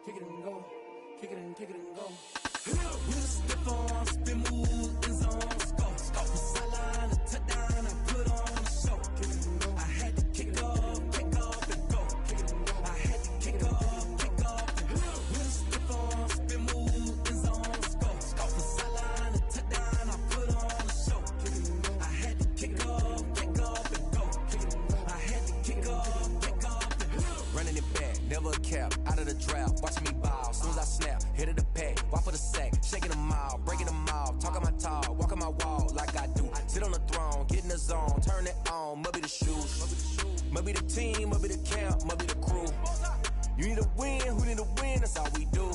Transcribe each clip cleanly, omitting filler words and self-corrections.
kick it and go, kick it and go. With a stiff on, spin move, in zone, scope. From sideline to touchdown, I put on a show. I had to kick off and go. I had to kick off and go. With a stiff on, spin move, in zone, scope. From sideline to touchdown, I put on a show. I had to kick off and go. I had to kick off and go. Running it back, never a cap, out of the draft, watch me ball, soon as I snap, hit of the pack, walk for the sack, shaking them all, breaking them off, talking my talk, walking my wall like I do, sit on the throne, get in the zone, turn it on, must be the shoes, must be the team, must be the camp, must be the crew, you need a win, who need a win, that's all we do,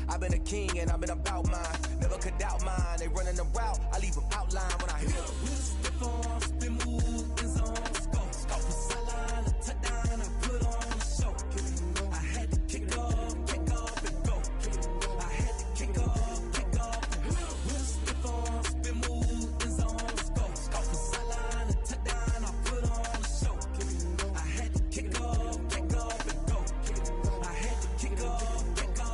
I've been a king and I've been about mine, never could doubt mine, they running the route, I leave them outline when I hit them. With a stiff on, spin move, in zone, scope, from sideline to touchdown, I put on a show. I had to kick off and go. I had to kick off and go. With a stiff on, spin move, in zone, scope, from sideline to touchdown, I put on a show. I had to kick off and go. I had to kick off and go.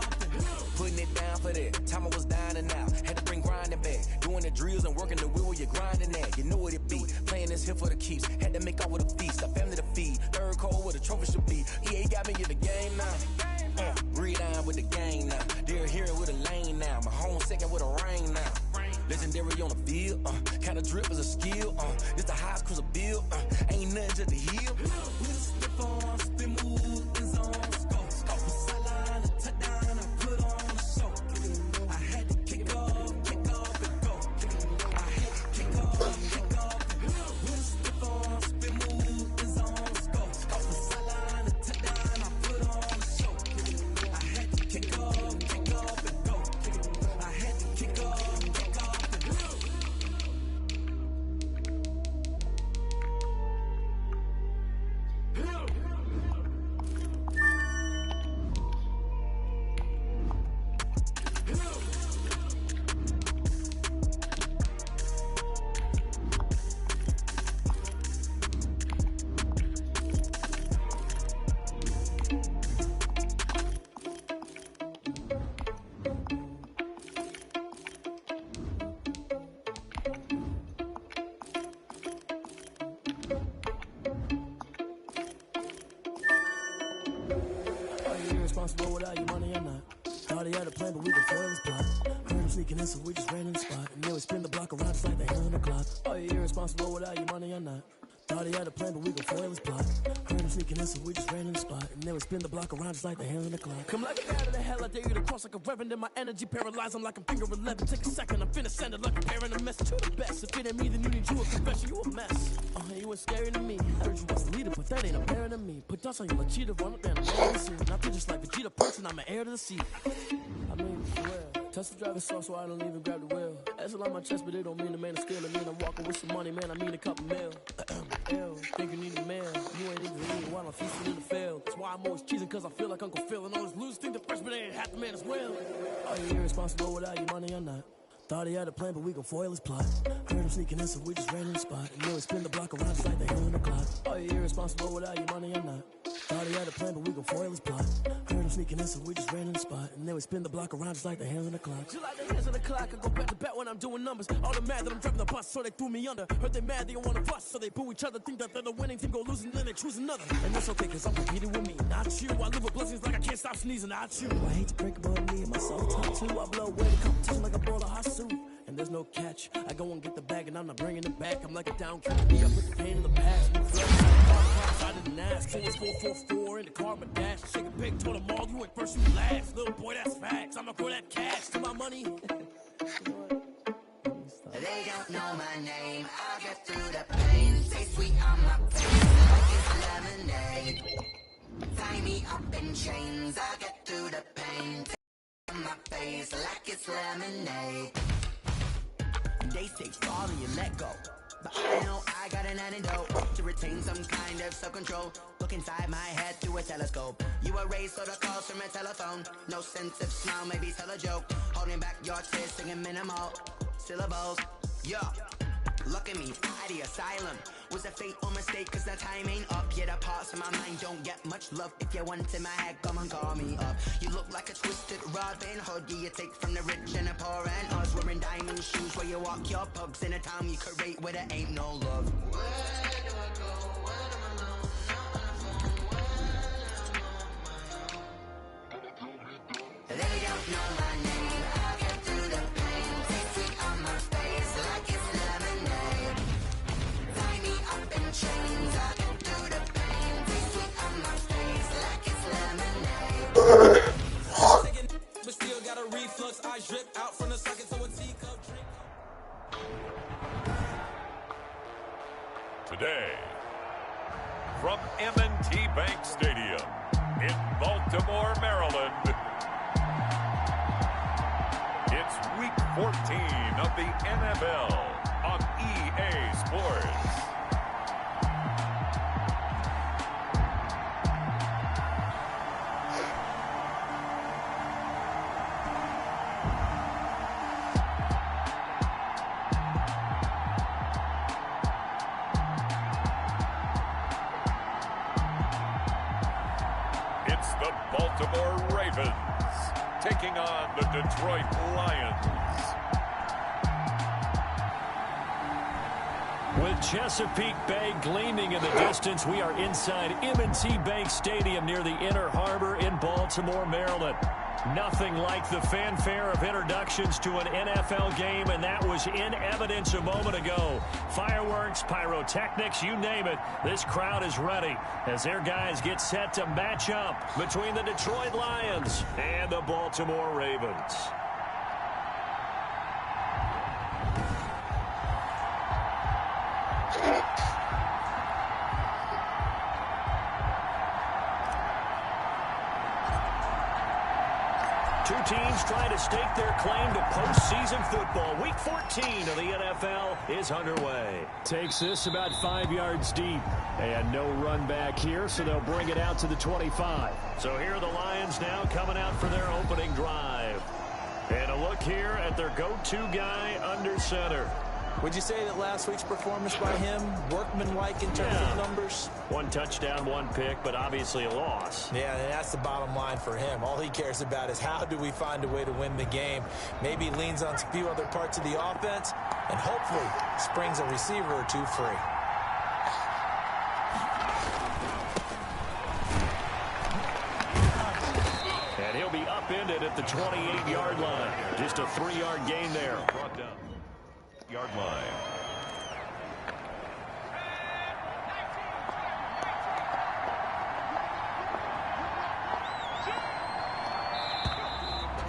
Putting it down for that, time I was dying and out, had to bring grinding back, doing the drills and working the wheel where you're grinding at, you know what it be, playing this here for the keeps, had to make out with a feast, a family to feed, third cold where the trophy should be, EA got me in the game now, breathe down with the game now, they're hearing with a lane now, my home second with a rain now, legendary on the field, kind of drip is a skill, this the highest cruiser bill, ain't nothing just to heal. With a stiff on, spin move, in zone, scope, from sideline to touchdown, I put on a show. I had to kick off and go. I had to kick off and go. With a stiff on, spin move, in zone, scope, from sideline to touchdown, I put on a show. I had to kick off and go. I had to kick off and go. Irresponsible without your money or not. Thought he had a plan, but we could foil his plot. Heard him sneaking in, so we just ran in the spot. And then we spin the block around just like the hell in the clock. Are you irresponsible without your money or not? Thought he had a plan, but we could foil his plot. Heard him sneaking in, so we just ran in the spot. And then we spin the block around just like the hell in the clock. Come like a bat of the hell, I dare you to cross like a reverend. In my energy paralyzed, I'm like I'm finger 11. Take a second, I'm finna send it like a parent a message to the best. If it ain't me, then you need you a confession, you a mess. You ain't scary to me. I heard you was the leader, but that ain't apparent to me. Put dust on you like cheetah, run up and I'm ready to see. Not feel just like Vegeta person, I'm an heir to the seat. I mean, for real. Touch the driver's soft, so I don't even grab the wheel. That's a lot on my chest, but it don't mean the man is stealing. I mean, I'm walking with some money, man, I mean a couple mil. Ew, think you need a man. You ain't even need one, I'm feasting in the field. That's why I'm always cheesing, cause I feel like Uncle Phil. And all those losers think the freshman ain't half the man as well. Are you irresponsible without your money or not? Thought he had a plan, but we gon' foil his plot. Heard him sneaking in, so we just ran in the spot. And then we spin the block around just like the hell in the clock. Are you irresponsible without your money or not? Thought he had a plan, but we gon' foil his plot. Heard him sneaking in, so we just ran in the spot. And then we spin the block around just like the hands on the clock. Just like the hands on the clock, I go back to back when I'm doing numbers. All the mad that I'm driving the bus, so they threw me under. Heard they mad, they don't wanna bust, so they boo each other. Think that they're the winning team, go losing, then they choose another. And that's okay, cause I'm competing with me, not you. I live with blessings like I can't stop sneezing, not you. I hate to break above me, and my soul top too. I blow away the competition like a bowl of hot soup. And there's no catch. I go and get the bag and I'm not bringing it back. I'm like a down cat. I put the pain in the past. I didn't ask. So it's 444 in the car, my dash. Shake a big, told them all, you ain't first, you last. Little boy, that's facts. I'ma grow that cash to my money. They don't know my name. I'll get through the pain. Stay sweet on my face like it's lemonade. Tie me up in chains. I'll get through the pain. On my face like it's lemonade. They say fall and you let go, but I know I got an antidote to retain some kind of self-control. Look inside my head through a telescope. You erase all the calls from a telephone. No sense of smile, maybe tell a joke. Holding back your tears, singing minimal syllables. Yeah. Look at me, out of the asylum. Was a fateful mistake cause the time ain't up. Yeah, the parts of my mind don't get much love. If you want in my head, come and call me up. You look like a twisted Robin Hood. Yeah, you take from the rich and the poor and us. Wearing diamond shoes where you walk your pugs in a town you create where there ain't no love. Where do I go when I'm alone? They don't know my name. I get through the pain. Taste sweet on my face like it's lemonade. Tie me up in chains. I get through the pain. Taste sweet on my face like it's lemonade. But still got a reflux. I drip out from the socket to a teacup drink. Today, from M&T Bank Stadium in Baltimore, Maryland, it's Week 14 of the NFL on EA Sports. It's the Baltimore Ravens taking on the Detroit Lions. With Chesapeake Bay gleaming in the distance, we are inside M&T Bank Stadium near the Inner Harbor in Baltimore, Maryland. Nothing like the fanfare of introductions to an NFL game, and that was in evidence a moment ago. Fireworks, pyrotechnics, you name it. This crowd is ready as their guys get set to match up between the Detroit Lions and the Baltimore Ravens. Two teams trying to stake their claim to postseason football. Week 14 of the NFL is underway. Takes this about 5 yards deep. And no run back here, so they'll bring it out to the 25. So here are the Lions now coming out for their opening drive. And a look here at their go-to guy under center. Would you say that last week's performance by him, workmanlike in terms of numbers? One touchdown, one pick, but obviously a loss. Yeah, and that's the bottom line for him. All he cares about is how do we find a way to win the game. Maybe leans on a few other parts of the offense, and hopefully springs a receiver or two free. And he'll be upended at the 28-yard line. Just a 3-yard gain there. Brought down. Yard line.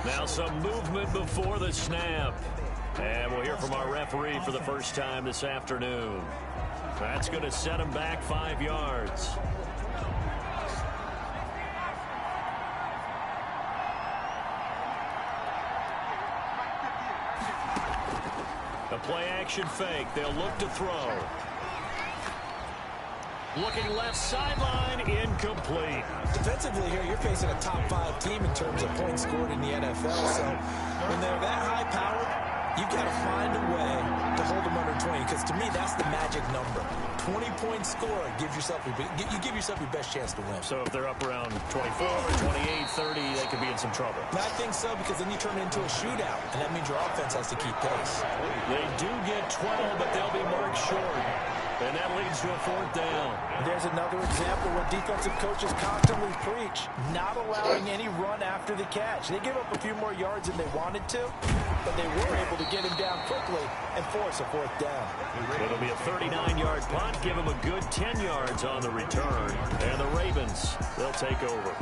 Now some movement before the snap. And we'll hear from our referee for the first time this afternoon. That's going to set him back 5 yards. A play-action fake. They'll look to throw. Looking left sideline, incomplete. Defensively here, you're facing a top-5 team in terms of points scored in the NFL. So when they're that high-powered, you've got to find a way to hold them under 20. Because to me, that's the magic number. 20-point score gives yourself you give yourself your best chance to win. So if they're up around 24, 28, 30, they could be in some trouble. I think so, because then you turn it into a shootout, and that means your offense has to keep pace. They do get 12, but they'll be marked short. And that leads to a 4th down. There's another example where defensive coaches constantly preach, not allowing any run after the catch. They give up a few more yards than they wanted to, but they were able to get him down quickly and force a 4th down. It'll be a 39-yard punt, give them a good 10 yards on the return. And the Ravens, they'll take over.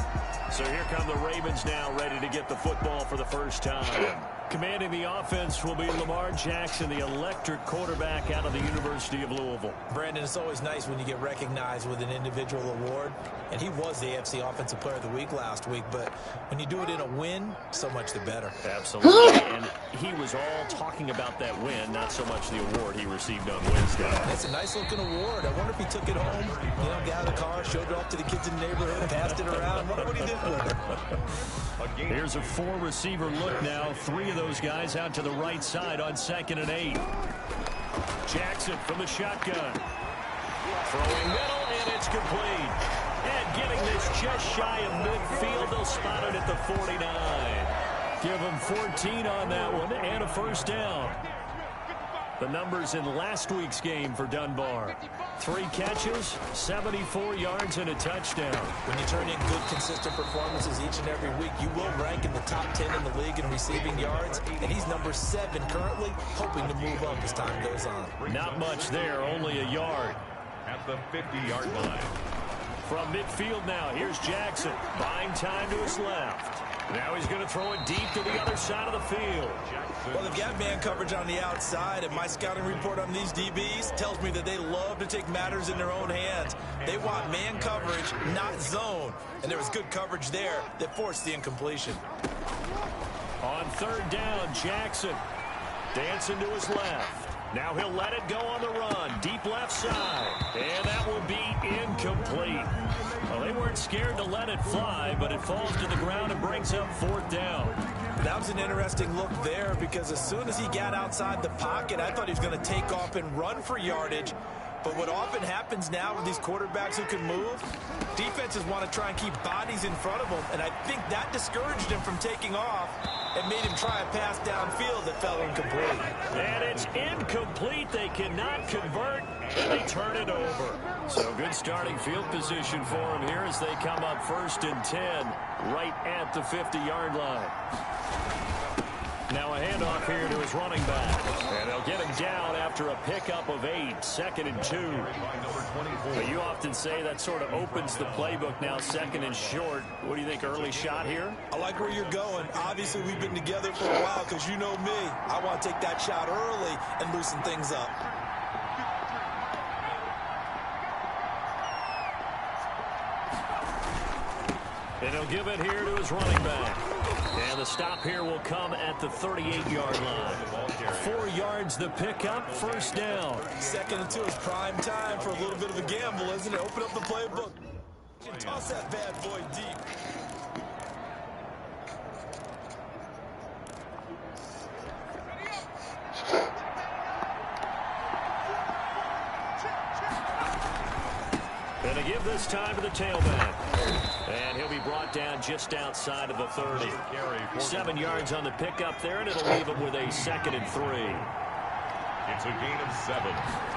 So here come the Ravens now, ready to get the football for the first time. Commanding the offense will be Lamar Jackson, the electric quarterback out of the University of Louisville. Brandon, it's always nice when you get recognized with an individual award, and he was the AFC Offensive Player of the Week last week, but when you do it in a win, so much the better. Absolutely, and he was all talking about that win, not so much the award he received on Wednesday. That's a nice-looking award. I wonder if he took it home, got out of the car, showed it off to the kids in the neighborhood, passed it around. Wonder what he did with it. Here's a 4-receiver look now. 3 of those guys out to the right side on 2nd and 8. Jackson from the shotgun. Throwing middle, and it's complete. And getting this just shy of midfield. They'll spot it at the 49. Give them 14 on that one and a first down. The numbers in last week's game for Dunbar. 3 catches, 74 yards, and a touchdown. When you turn in good, consistent performances each and every week, you will rank in the top 10 in the league in receiving yards. And he's number 7 currently, hoping to move up as time goes on. Not much there, only a yard. At the 50-yard line. From midfield now, here's Jackson. Buying time to his left. Now he's going to throw it deep to the other side of the field. Well, they've got man coverage on the outside, and my scouting report on these DBs tells me that they love to take matters in their own hands. They want man coverage, not zone. And there was good coverage there that forced the incompletion. On third down, Jackson dancing to his left. Now he'll let it go on the run. Deep left side. And that will be incomplete. Well, they weren't scared to let it fly, but it falls to the ground and brings up 4th down. That was an interesting look there because as soon as he got outside the pocket, I thought he was going to take off and run for yardage. But what often happens now with these quarterbacks who can move, defenses want to try and keep bodies in front of them, and I think that discouraged him from taking off and made him try a pass downfield that fell incomplete. And it's incomplete. They cannot convert, and they turn it over. So good starting field position for him here as they come up 1st and 10 right at the 50-yard line. Now a handoff here to his running back. And they'll get him down after a pickup of 8, 2nd and 2. But you often say that sort of opens the playbook now, 2nd and short. What do you think, early shot here? I like where you're going. Obviously, we've been together for a while because you know me. I want to take that shot early and loosen things up. And he'll give it here to his running back. And the stop here will come at the 38-yard line. 4 yards the pickup, 1st down. 2nd and 2 is prime time for a little bit of a gamble, isn't it? Open up the playbook and toss that bad boy deep. And to give this time to the tailback. And he'll be brought down just outside of the 30. 7 yards on the pickup there, and it'll leave him with a 2nd and 3. It's a gain of 7.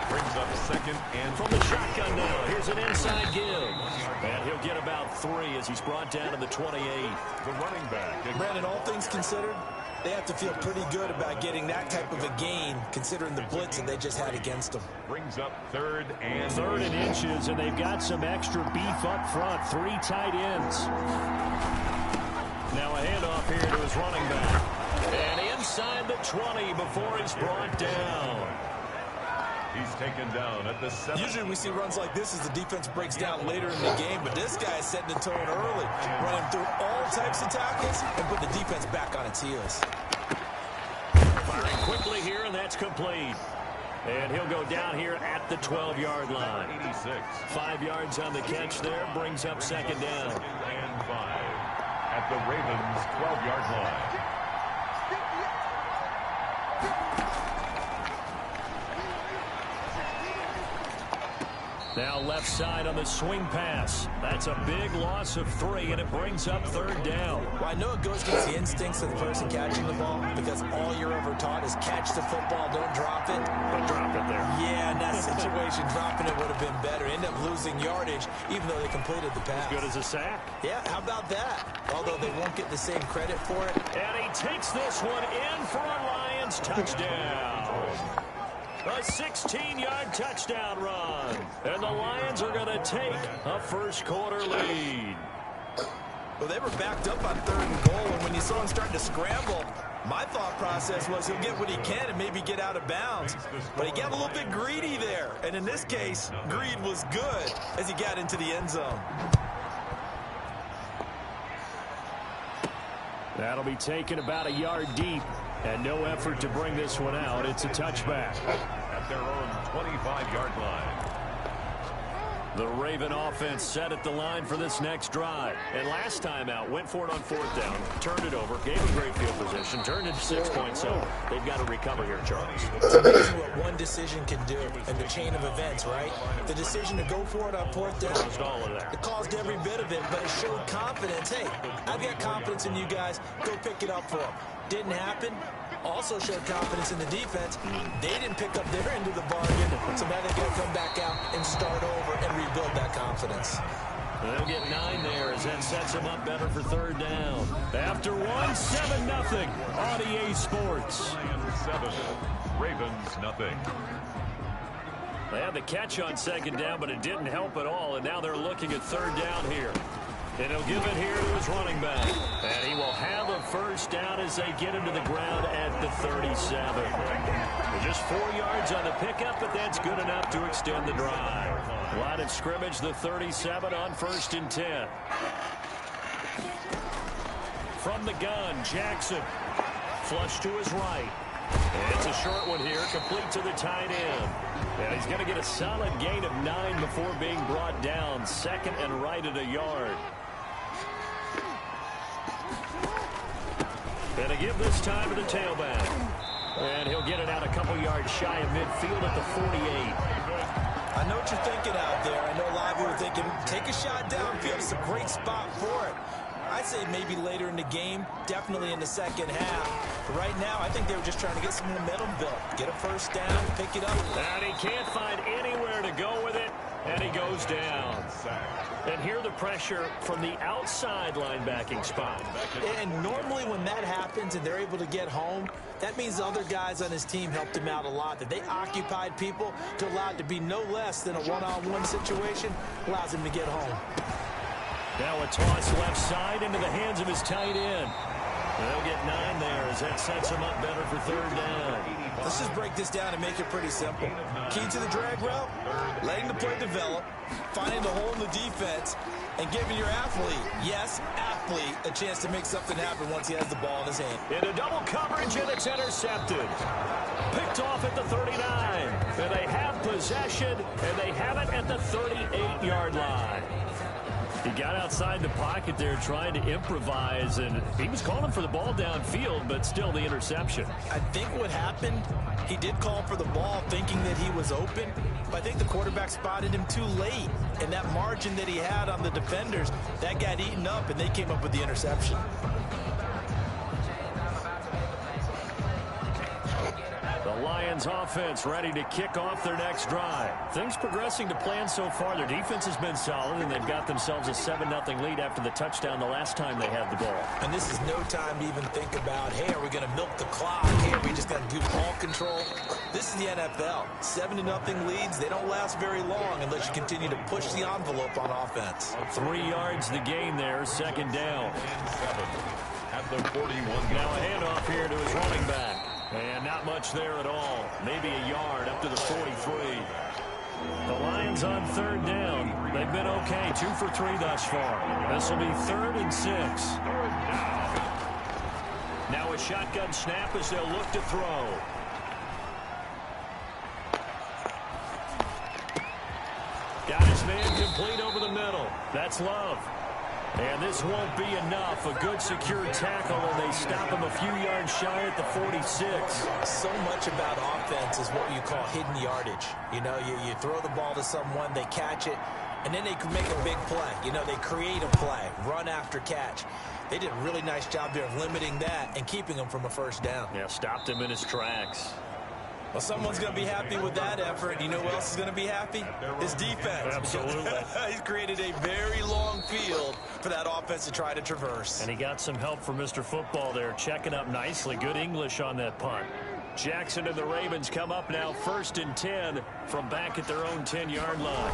Brings up 2nd and from the shotgun now. Here's an inside give. And he'll get about 3 as he's brought down to the 28. The running back. Brandon, all things considered, they have to feel pretty good about getting that type of a gain, considering the blitz that they just had against them. Brings up 3rd and 3rd and inches, and they've got some extra beef up front. 3 tight ends. Now a handoff here to his running back. And inside the 20 before he's brought down. He's taken down at the 7. Usually we see runs like this as the defense breaks down later in the game, but this guy is setting the tone early, running through all types of tackles and put the defense back on its heels. Firing quickly here, and that's complete. And he'll go down here at the 12-yard line. 86. 5 yards on the catch there, brings up 2nd down. And 5 at the Ravens' 12-yard line. Now left side on the swing pass. That's a big loss of 3, and it brings up 3rd down. Well, I know it goes against the instincts of the person catching the ball because all you're ever taught is catch the football, don't drop it. But drop it there. Yeah, in that situation, dropping it would have been better. End up losing yardage, even though they completed the pass. As good as a sack. Yeah, how about that? Although they won't get the same credit for it. And he takes this one in for a Lions touchdown. A 16-yard touchdown run. And the Lions are going to take a first-quarter lead. Well, they were backed up on 3rd and goal, and when you saw him starting to scramble, my thought process was he'll get what he can and maybe get out of bounds. But he got a little bit greedy there. And in this case, greed was good as he got into the end zone. That'll be taken about a yard deep. And no effort to bring this one out. It's a touchback. At their own 25-yard line. The Raven offense set at the line for this next drive. And last time out, went for it on 4th down, turned it over, gave a great field position, turned into 6 points. So they've got to recover here, Charles. It's amazing what one decision can do in the chain of events, right? The decision to go for it on 4th down. Caused all of that. It caused every bit of it, but it showed confidence. Hey, I've got confidence in you guys. Go pick it up for them. Didn't happen. Also showed confidence in the defense. They didn't pick up their end of the bargain, so now they've got to come back out and start over and rebuild that confidence. They'll get 9 there as that sets them up better for 3rd down. After 1, 7-0 on EA Sports. Lions 7, Ravens nothing. They had the catch on 2nd down, but it didn't help at all, and now they're looking at 3rd down here. And he'll give it here to his running back. And he will have a 1st down as they get into the ground at the 37. They're just 4 yards on the pickup, but that's good enough to extend the drive. Line of scrimmage, the 37 on 1st and 10. From the gun, Jackson. Flush to his right. And it's a short one here, complete to the tight end. And he's going to get a solid gain of 9 before being brought down. 2nd and right at a yard. And a give this time to the tailback. And he'll get it out a couple yards shy of midfield at the 48. I know what you're thinking out there. I know a lot of you are thinking, take a shot downfield. It's a great spot for it. I'd say maybe later in the game, definitely in the 2nd half. But right now, I think they were just trying to get some momentum built. Get a 1st down, pick it up. And he can't find anywhere to go with it, and he goes down. And here the pressure from the outside linebacking spot. And normally when that happens and they're able to get home, that means the other guys on his team helped him out a lot. That they occupied people to allow it to be no less than a one-on-one situation, allows him to get home. Now a toss left side into the hands of his tight end. They'll get 9 there as that sets him up better for 3rd down. Let's just break this down and make it pretty simple. Key to the drag route, letting the play develop, finding the hole in the defense, and giving your athlete, yes, athlete, a chance to make something happen once he has the ball in his hand. Into double coverage, and it's intercepted. Picked off at the 39. And they have possession, and they have it at the 38-yard line. He got outside the pocket there trying to improvise, and he was calling for the ball downfield, but still the interception. I think what happened, he did call for the ball thinking that he was open, but I think the quarterback spotted him too late, and that margin that he had on the defenders, that got eaten up, and they came up with the interception. The Lions offense ready to kick off their next drive. Things progressing to plan so far. Their defense has been solid, and they've got themselves a 7-0 lead after the touchdown the last time they had the ball. And this is no time to even think about, hey, are we going to milk the clock? Hey, are we just going to do ball control? This is the NFL. 7-0 leads, they don't last very long unless you continue to push the envelope on offense. 3 yards the gain there, 2nd down. At the 41. Now a handoff here to his running back. And not much there at all. Maybe a yard up to the 43. The Lions on 3rd down. They've been okay. 2 for 3 thus far. This will be 3rd and 6. Now a shotgun snap as they'll look to throw. Got his man complete over the middle. That's Love. And this won't be enough. A good secure tackle, and they stop him a few yards shy at the 46. So much about offense is what you call hidden yardage. You know, you throw the ball to someone, they catch it, and then they can make a big play. You know, they create a play, run after catch. They did a really nice job there of limiting that and keeping him from a 1st down. Yeah, stopped him in his tracks. Well, someone's going to be happy with that effort. You know who else is going to be happy? His defense. Absolutely. He's created a very long field for that offense to try to traverse. And he got some help from Mr. Football there, checking up nicely. Good English on that punt. Jackson and the Ravens come up now 1st and 10 from back at their own 10-yard line.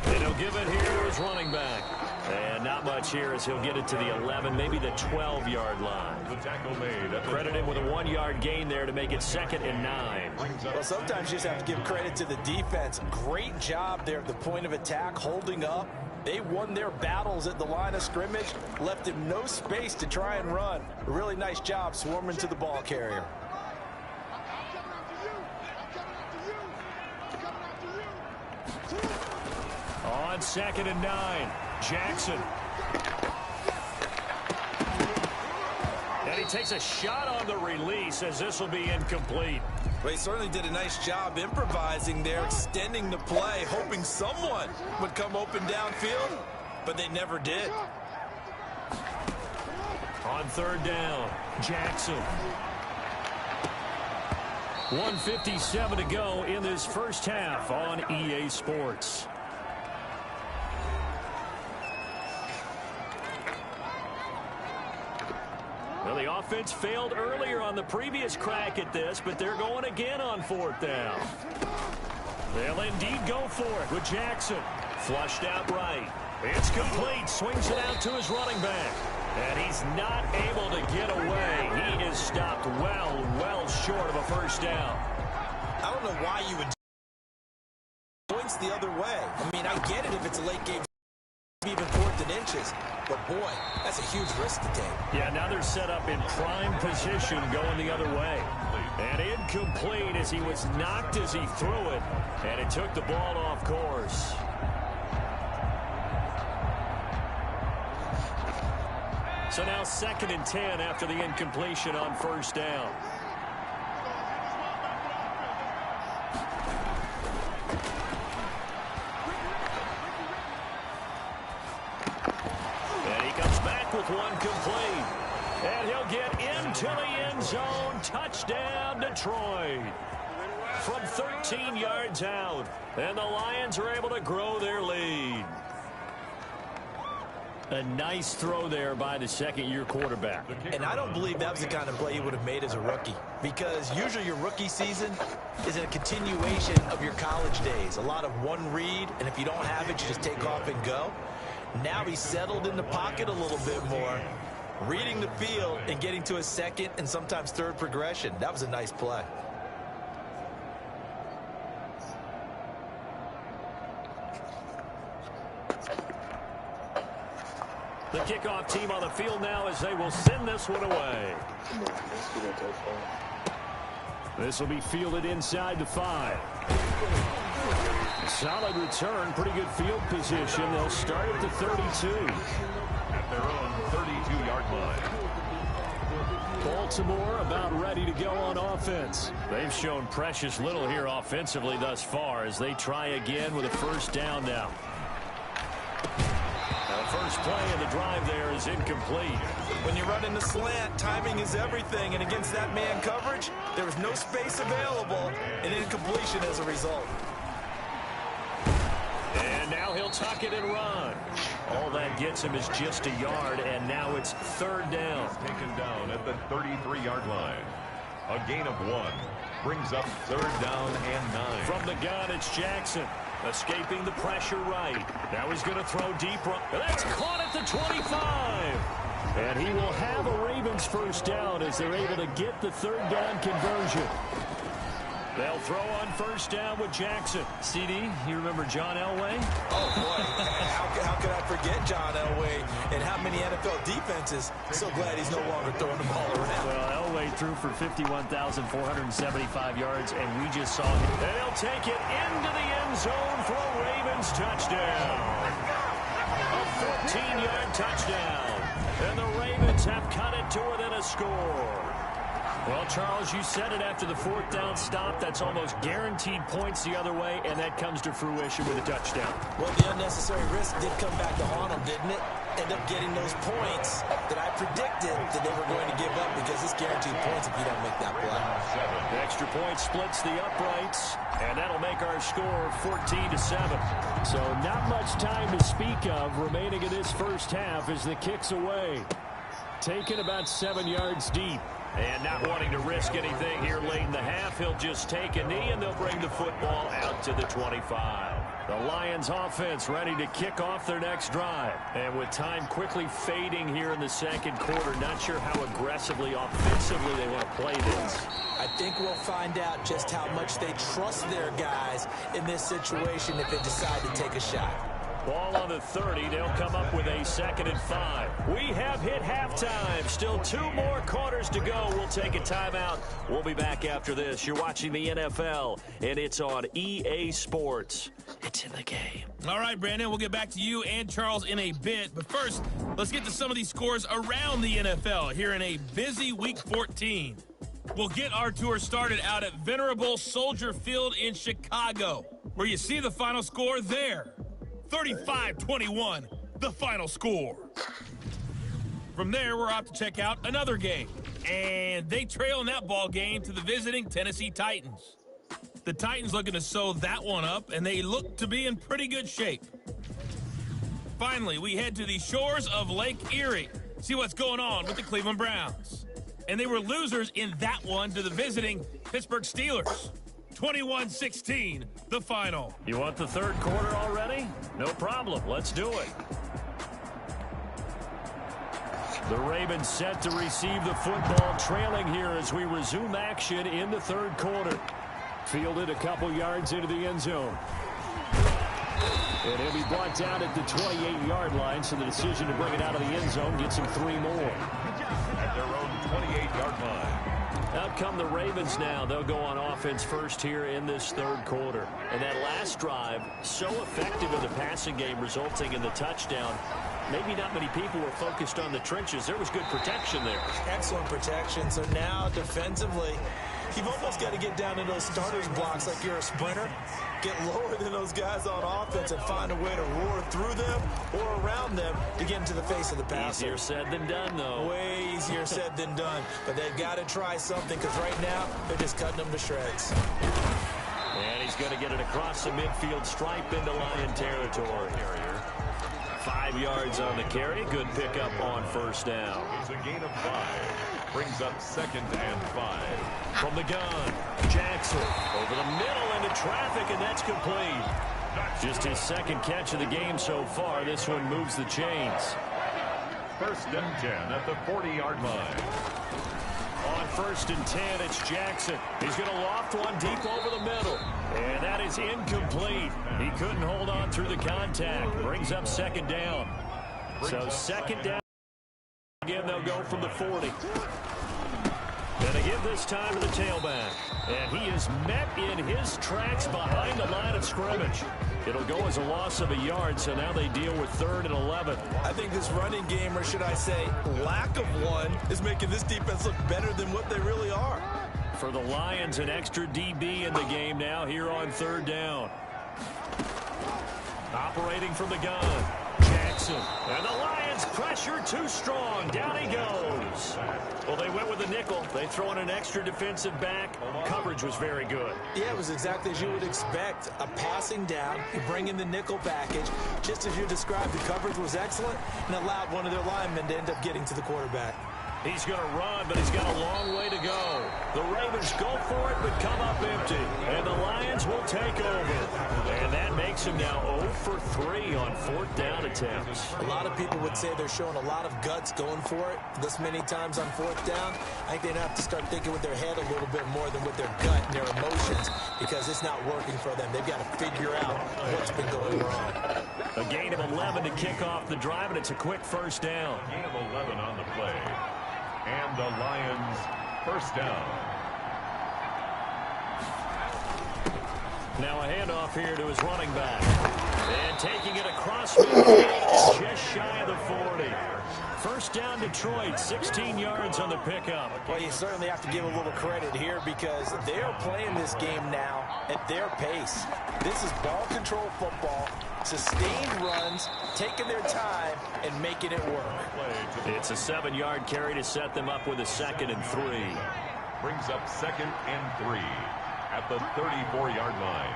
And he'll give it here to his running back. And not much here as he'll get it to the 11, maybe the 12-yard line. The tackle made. Credit him with a 1-yard gain there to make it 2nd and 9. Well, sometimes you just have to give credit to the defense. Great job there at the point of attack, holding up. They won their battles at the line of scrimmage, left him no space to try and run. A really nice job swarming to the ball carrier. On 2nd and 9, Jackson. And he takes a shot on the release as this will be incomplete. Well, he certainly did a nice job improvising there, extending the play, hoping someone would come open downfield, but they never did. On 3rd down, Jackson. 1:57 to go in this first half on EA Sports. Well, the offense failed earlier on the previous crack at this, but they're going again on 4th down. They'll indeed go for it with Jackson. Flushed out right. It's complete. Swings it out to his running back. And he's not able to get away. He is stopped well short of a first down. I don't know why you would points the other way. I mean, I get it if it's a late game, even 4th and inches. But, boy, that's a huge risk to take. Yeah, now they're set up in prime position going the other way. And incomplete as he was knocked as he threw it. And it took the ball off course. So now 2nd and 10 after the incompletion on 1st down. And he comes back with one complete. And he'll get into the end zone. Touchdown, Detroit. From 13 yards out. And the Lions are able to grow their lead. A nice throw there by the second-year quarterback. And I don't believe that was the kind of play he would have made as a rookie, because usually your rookie season is a continuation of your college days. A lot of one read, and if you don't have it, you just take off and go. Now he's settled in the pocket a little bit more, reading the field and getting to a second and sometimes third progression. That was a nice play. The kickoff team on the field now as they will send this one away. This will be fielded inside the 5. Solid return, pretty good field position. They'll start at the 32. At their own 32-yard line. Baltimore about ready to go on offense. They've shown precious little here offensively thus far as they try again with a first down now. First play of the drive there is incomplete. When you run in the slant, timing is everything, and against that man coverage, there was no space available, and incompletion as a result. And now he'll tuck it and run. All that gets him is just a yard, and now it's 3rd down. Taken down at the 33-yard line. A gain of 1 brings up 3rd down and 9. From the gun, it's Jackson. Escaping the pressure right. Now he's going to throw deep. That's caught at the 25. And he will have a Ravens first down as they're able to get the 3rd down conversion. They'll throw on 1st down with Jackson. CD, you remember John Elway? Oh, boy. How could I forget John Elway and how many NFL defenses? So glad he's no longer throwing the ball around. Well, Elway threw for 51,475 yards, and we just saw him. And he'll take it into the end zone for a Ravens touchdown. A 14-yard touchdown. And the Ravens have cut it to within a score. Well, Charles, you said it after the 4th down stop. That's almost guaranteed points the other way, and that comes to fruition with a touchdown. Well, the unnecessary risk did come back to haunt them, didn't it? End up getting those points that I predicted that they were going to give up, because it's guaranteed points if you don't make that play. The extra point splits the uprights, and that'll make our score 14-7. So not much time to speak of remaining in this first half as the kick's away. Taken about 7 yards deep. And not wanting to risk anything here late in the half, he'll just take a knee, and they'll bring the football out to the 25. The Lions offense ready to kick off their next drive. And with time quickly fading here in the second quarter, not sure how aggressively, offensively they want to play this. I think we'll find out just how much they trust their guys in this situation if they decide to take a shot. Ball on the 30. They'll come up with a 2nd and 5. We have hit halftime. Still 2 more quarters to go. We'll take a timeout. We'll be back after this. You're watching the NFL, and it's on EA Sports. It's in the game. All right, Brandon, we'll get back to you and Charles in a bit. But first, let's get to some of these scores around the NFL here in a busy Week 14. We'll get our tour started out at Venerable Soldier Field in Chicago, where you see the final score there. 35-21, the final score. From there, we're off to check out another game. And they trail in that ball game to the visiting Tennessee Titans. The Titans looking to sew that one up, and they look to be in pretty good shape. Finally, we head to the shores of Lake Erie, see what's going on with the Cleveland Browns. And they were losers in that one to the visiting Pittsburgh Steelers. 21-16, the final. You want the 3rd quarter already? No problem. Let's do it. The Ravens set to receive the football, trailing here as we resume action in the 3rd quarter. Fielded a couple yards into the end zone. And he'll be brought down at the 28-yard line, so the decision to bring it out of the end zone gets him 3 more. At their own 28-yard line. Out come the Ravens now. They'll go on offense first here in this 3rd quarter. And that last drive, so effective in the passing game, resulting in the touchdown. Maybe not many people were focused on the trenches. There was good protection there. Excellent protection. So now defensively, you've almost got to get down to those starters blocks like you're a sprinter. Get lower than those guys on offense and find a way to roar through them or around them to get into the face of the passer. Easier said than done, though. Way easier said than done. But they've got to try something because right now they're just cutting them to shreds. And he's going to get it across the midfield stripe into Lion territory. 5 yards on the carry. Good pickup on 1st down. It's a gain of 5. Brings up 2nd and 5. From the gun, Jackson over the middle into traffic, and that's complete. Just his 2nd catch of the game so far. This one moves the chains. 1st and 10 at the 40-yard line. On 1st and 10, it's Jackson. He's going to loft one deep over the middle. And that is incomplete. He couldn't hold on through the contact. Brings up 2nd down. So 2nd down. Again, they'll go from the 40. And they give this time to the tailback. And he is met in his tracks behind the line of scrimmage. It'll go as a loss of a yard, so now they deal with 3rd and 11. I think this running game, or should I say lack of one, is making this defense look better than what they really are. For the Lions, an extra DB in the game now here on 3rd down. Operating from the gun, Jackson. And the Lions pressure too strong. Down he goes. Well, they went with a nickel. They throw in an extra defensive back. Coverage was very good. Yeah, it was exactly as you would expect. A passing down, you bring in the nickel package. Just as you described, the coverage was excellent and allowed one of their linemen to end up getting to the quarterback. He's going to run, but he's got a long way to go. The Ravens go for it, but come up empty. And the Lions will take over. And that makes him now 0 for 3 on 4th down attempts. A lot of people would say they're showing a lot of guts going for it this many times on 4th down. I think they'd have to start thinking with their head a little bit more than with their gut and their emotions because it's not working for them. They've got to figure out what's been going wrong. A gain of 11 to kick off the drive, and it's a quick 1st down. Gain of 11 on the play. And the Lions 1st down. Now a handoff here to his running back. And taking it across midfield, just shy of the 40. 1st down Detroit, 16 yards on the pickup. Well, you certainly have to give a little credit here because they are playing this game now at their pace. This is ball control football, sustained runs, taking their time, and making it work. It's a 7-yard carry to set them up with a 2nd and 3. Brings up 2nd and 3 at the 34-yard line.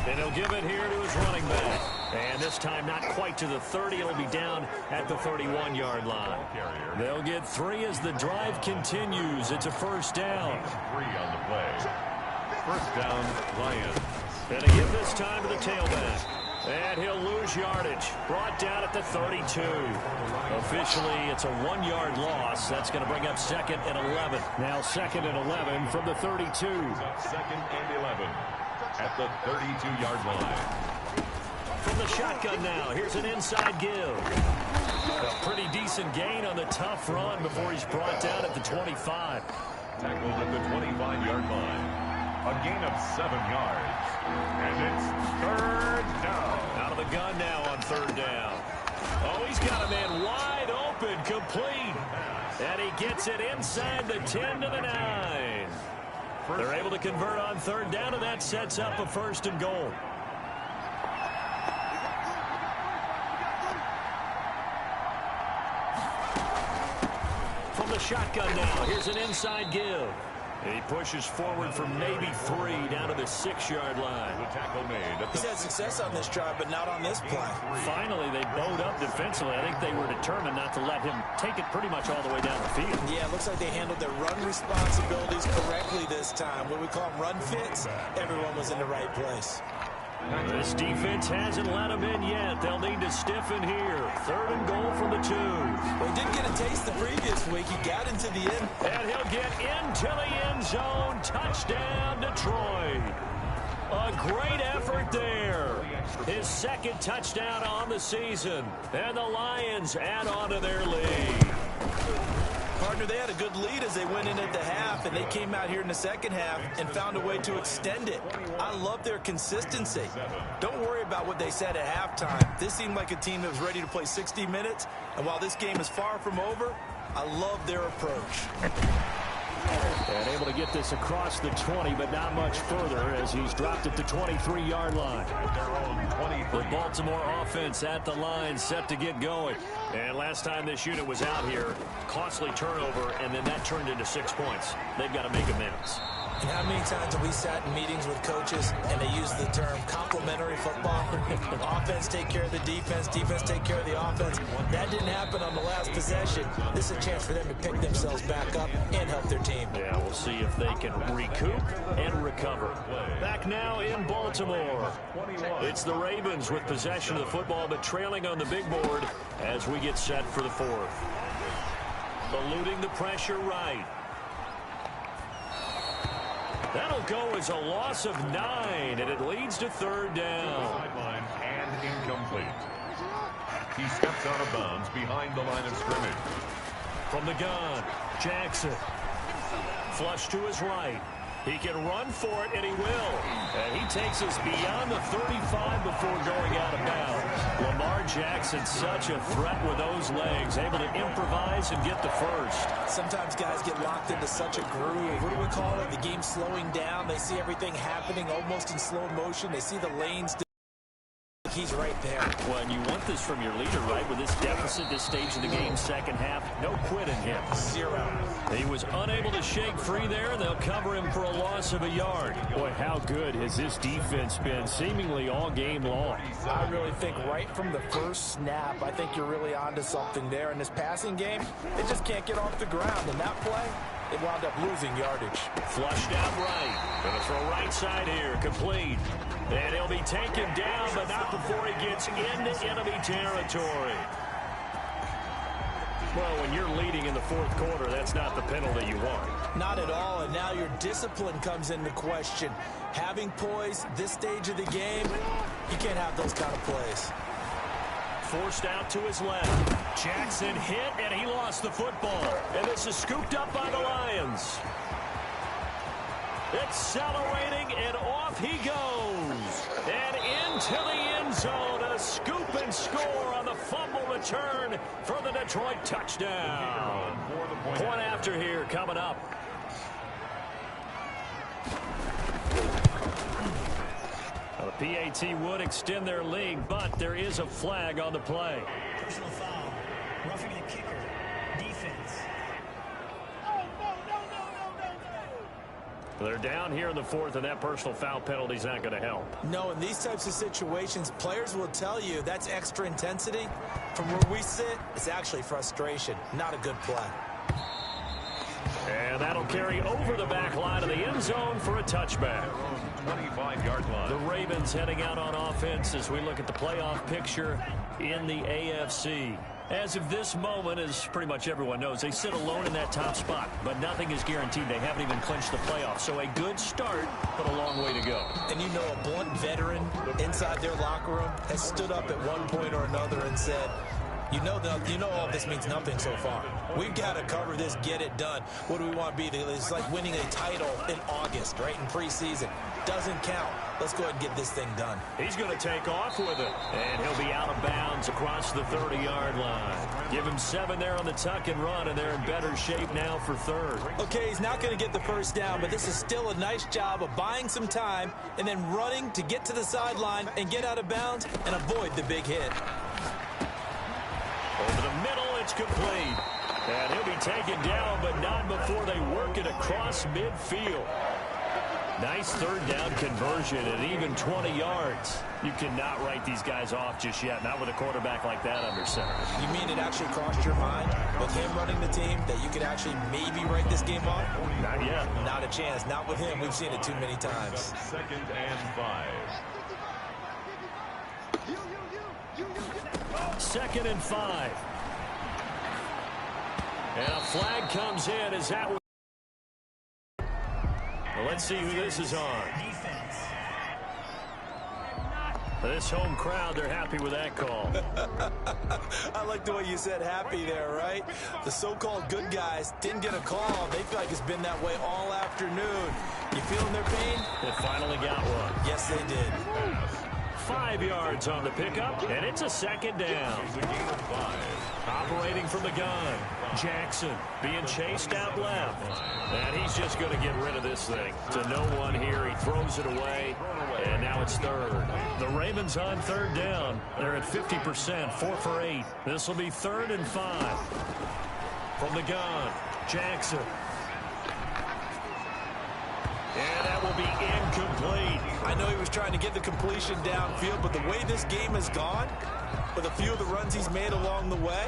And he'll give it here to his running back. And this time not quite to the 30. It'll be down at the 31-yard line. They'll get 3 as the drive continues. It's a 1st down. 3 on the play. 1st down, Lions. And they give this time to the tailback. And he'll lose yardage. Brought down at the 32. Officially, it's a 1-yard loss. That's going to bring up 2nd and 11. Now 2nd and 11 from the 32. 2nd and 11 at at the 32-yard line. From the shotgun now, here's an inside give. A pretty decent gain on the tough run before he's brought down at the 25. Tackled at the 25-yard line. A gain of 7 yards. And it's third down. Out of the gun now on third down. Oh, he's got a man wide open, complete. And he gets it inside the 10 to the 9. They're able to convert on third down, and that sets up a 1st and goal. From the shotgun now, here's an inside give. And he pushes forward for maybe 3 down to the 6-yard line. The tackle made. He's had success on this drive, but not on this play. Finally, they bowed up defensively. I think they were determined not to let him take it pretty much all the way down the field. Yeah, it looks like they handled their run responsibilities correctly this time. What we call them run fits, everyone was in the right place. This defense hasn't let them in yet. They'll need to stiffen here. 3rd and goal from the 2. Well, he did get a taste the previous week. He got into the end. And he'll get into the end zone. Touchdown, Detroit. A great effort there. His 2nd touchdown on the season. And the Lions add on to their lead. Partner, they had a good lead as they went in at the half, and they came out here in the 2nd half and found a way to extend it. I love their consistency. Don't worry about what they said at halftime. This seemed like a team that was ready to play 60 minutes, and while this game is far from over, I love their approach. And able to get this across the 20, but not much further as he's dropped at the 23-yard line. The Baltimore offense at the line, set to get going. And last time this unit was out here, costly turnover, and then that turned into 6 points. They've got to make amends. And how many times have we sat in meetings with coaches and they use the term complementary football? Offense take care of the defense, defense take care of the offense. That didn't happen on the last possession. This is a chance for them to pick themselves back up and help their team. Yeah, we'll see if they can recoup and recover. Back now in Baltimore. It's the Ravens with possession of the football, but trailing on the big board as we get set for the 4th. Eluding the pressure right. That'll go as a loss of 9, and it leads to 3rd down. Sideline and incomplete. He steps out of bounds behind the line of scrimmage. From the gun, Jackson. Flush to his right. He can run for it, and he will. And he takes us beyond the 35 before going out of bounds. Lamar Jackson, such a threat with those legs, able to improvise and get the 1st. Sometimes guys get locked into such a groove. What do we call it? The game slowing down. They see everything happening almost in slow motion. They see the lanes. He's right there. Well, and you want this from your leader, right? With this deficit, this stage of the game, 2nd half, no quitting him. 0. He was unable to shake free there, and they'll cover him for a loss of a yard. Boy, how good has this defense been seemingly all game long? I really think right from the first snap, I think you're really onto something there. In this passing game, they just can't get off the ground. In that play, it wound up losing yardage. Flushed out right. Going to throw right side here, complete. And he'll be taken down, but not before he gets into enemy territory. Well, when you're leading in the 4th quarter, that's not the penalty you want. Not at all, and now your discipline comes into question. Having poise this stage of the game, you can't have those kind of plays. Forced out to his left. Jackson hit, and he lost the football. And this is scooped up by the Lions. Accelerating, and off he goes. And into the end zone, a scoop and score on the fumble return for the Detroit touchdown. Point after here coming up. Well, the PAT would extend their lead, but there is a flag on the play. Personal foul. Roughing the kicker. Defense. They're down here in the 4th, and that personal foul penalty is not going to help. No, in these types of situations, players will tell you that's extra intensity. From where we sit, it's actually frustration. Not a good play. And that'll carry over the back line of the end zone for a touchback. 25-yard line. The Ravens heading out on offense as we look at the playoff picture in the AFC. As of this moment, as pretty much everyone knows, they sit alone in that top spot. But nothing is guaranteed. They haven't even clinched the playoffs. So a good start, but a long way to go. And you know, a blunt veteran inside their locker room has stood up at one point or another and said, you know all this means nothing so far. We've got to cover this, get it done. What do we want to be? It's like winning a title in August, right, in preseason. Doesn't count. Let's go ahead and get this thing done. He's going to take off with it. And he'll be out of bounds across the 30-yard line. Give him 7 there on the tuck and run, and they're in better shape now for third. Okay, he's not going to get the first down, but this is still a nice job of buying some time and then running to get to the sideline and get out of bounds and avoid the big hit. Over the middle, it's complete. And he'll be taken down, but not before they work it across midfield. Nice third down conversion at even 20 yards. You cannot write these guys off just yet, not with a quarterback like that under center. You mean it actually crossed your mind with him running the team that you could actually maybe write this game off? Not yet. Not a chance. Not with him. We've seen it too many times. 2nd and 5. 2nd and 5. And a flag comes in as that was. Well, let's see who this is on. This home crowd, they're happy with that call. I like the way you said happy there, right? The so-called good guys didn't get a call. They feel like it's been that way all afternoon. You feeling their pain? They finally got one. Yes, they did. 5 yards on the pickup, and it's a 2nd down. Operating from the gun. Jackson being chased out left. And he's just going to get rid of this thing. To no one here. He throws it away, and now it's third. The Ravens on 3rd down. They're at 50%, 4 for 8. This will be 3rd and 5. From the gun, Jackson. And that will be incomplete. I know he was trying to get the completion downfield, but the way this game has gone, with a few of the runs he's made along the way,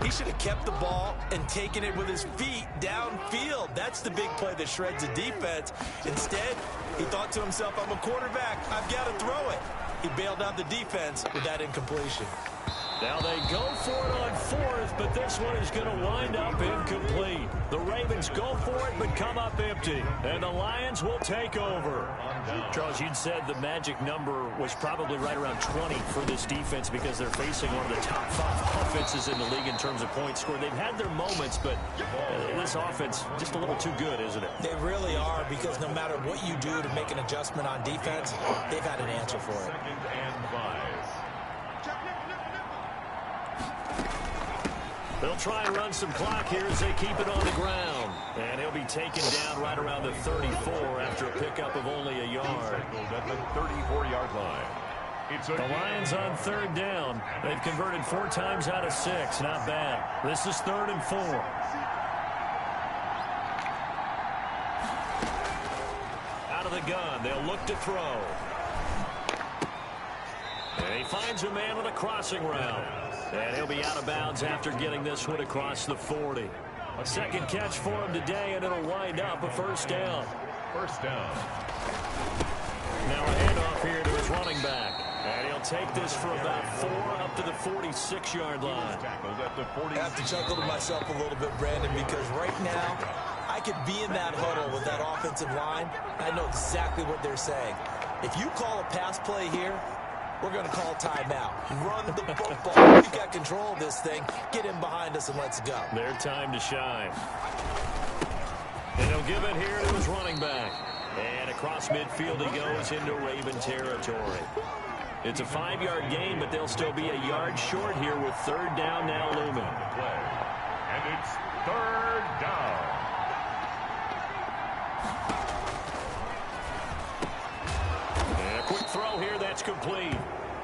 he should have kept the ball and taken it with his feet downfield. That's the big play that shreds a defense. Instead, he thought to himself, I'm a quarterback. I've got to throw it. He bailed out the defense with that incompletion. Now they go for it on 4th, but this one is going to wind up incomplete. The Ravens go for it, but come up empty. And the Lions will take over. Charles, you'd said the magic number was probably right around 20 for this defense because they're facing one of the top 5 offenses in the league in terms of points scored. They've had their moments, but this offense just a little too good, isn't it? They really are, because no matter what you do to make an adjustment on defense, they've had an answer for it. 2nd and 5. They'll try and run some clock here as they keep it on the ground. And he'll be taken down right around the 34 after a pickup of only a yard. At the 34-yard line. The Lions on 3rd down. They've converted 4 times out of 6. Not bad. This is 3rd and 4. Out of the gun. They'll look to throw. And he finds a man on a crossing route. And he'll be out of bounds after getting this one across the 40. A 2nd catch for him today, and it'll wind up a 1st down. 1st down. Now a handoff here to his running back. And he'll take this for about 4 up to the 46-yard line. I have to chuckle to myself a little bit, Brandon, because right now I could be in that huddle with that offensive line. I know exactly what they're saying. If you call a pass play here, we're going to call timeout. Run the football. We've got control of this thing. Get in behind us and let's go. Their time to shine. And he'll give it here to his running back. And across midfield he goes into Raven territory. It's a 5-yard gain, but they'll still be a yard short here with 3rd down now looming. And it's 3rd down. And a quick throw here, that's complete.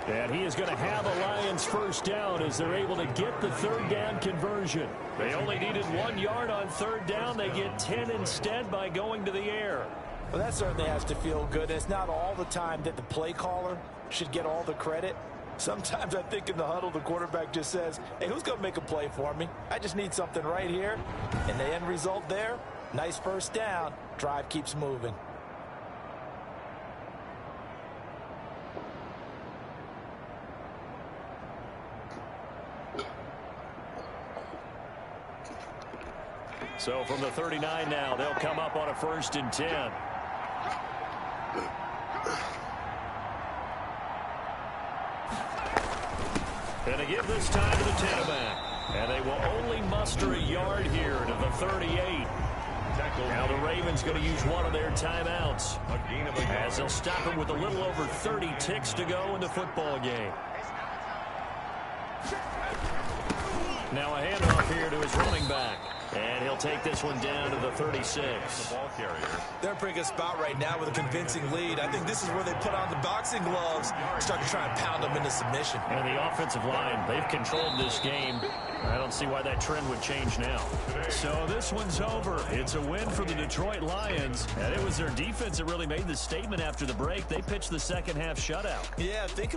And he is going to have a Lions 1st down as they're able to get the 3rd down conversion. They only needed 1 yard on 3rd down. They get 10 instead by going to the air. Well, that certainly has to feel good. It's not all the time that the play caller should get all the credit. Sometimes I think in the huddle, the quarterback just says, hey, who's going to make a play for me? I just need something right here. And the end result there, nice 1st down. Drive keeps moving. So from the 39 now, they'll come up on a 1st and 10. And they give this time to the tailback. And they will only muster a yard here to the 38. Now the Ravens going to use one of their timeouts as they'll stop him with a little over 30 ticks to go in the football game. Now a handoff here to his running back. And he'll take this one down to the 36. They're in a pretty good spot right now with a convincing lead. I think this is where they put on the boxing gloves, start to try and pound them into submission. And the offensive line, they've controlled this game. I don't see why that trend would change now. So this one's over. It's a win for the Detroit Lions. And it was their defense that really made the statement after the break. They pitched the second half shutout. Yeah, think